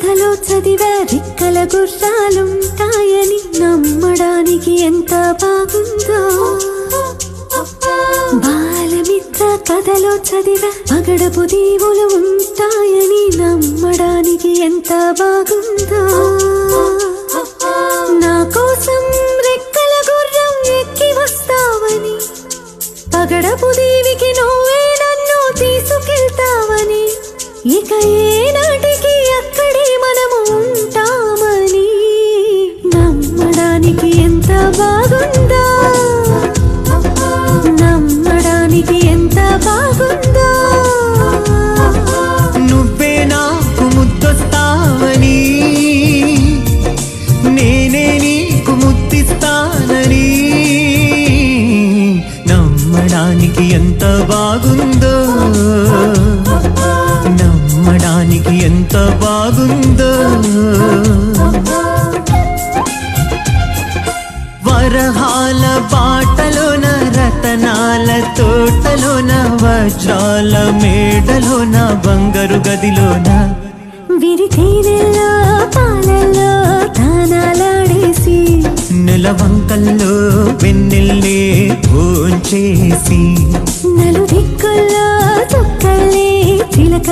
కథలో చదివా రెక్కల గుర్రాలుంటాయని నమ్మడానికి ఎంత బాగుందో. బాలమిత్ర కథలో చదివా పగడపు దీవులు ఉంటాయని నమ్మడానికి ఎంత బాగుందో. నా కోసం రెక్కల గుర్రం ఎక్కి వస్తావని పగడపు దీవికి నువ్వే నన్ను తీసుకెళ్తావని ఇక ఏనాటికి అక్కడే మనము ఉంటామని నమ్మడానికి ఎంత బాగుందో. నమ్మడానికి ఎంత బాగుందో. నువ్వే నాకు ముద్దొస్తావని నేనే నీకు ముద్దిస్తానని నమ్మడానికి ఎంత బాగుందో. నమ్మడానికి ఎంత బాగుందో. వరహాల బాటలోన రతనాల తోటలోన వజ్రాల మేడలోన బంగారు గదిలోన విరితేనెల్లో పాలల్లో తానాలాడేసి నెలవంకల్లో వెన్నెల్లే భోంచేసి నలు దిక్కుల్లో చుక్కల్లే చిలక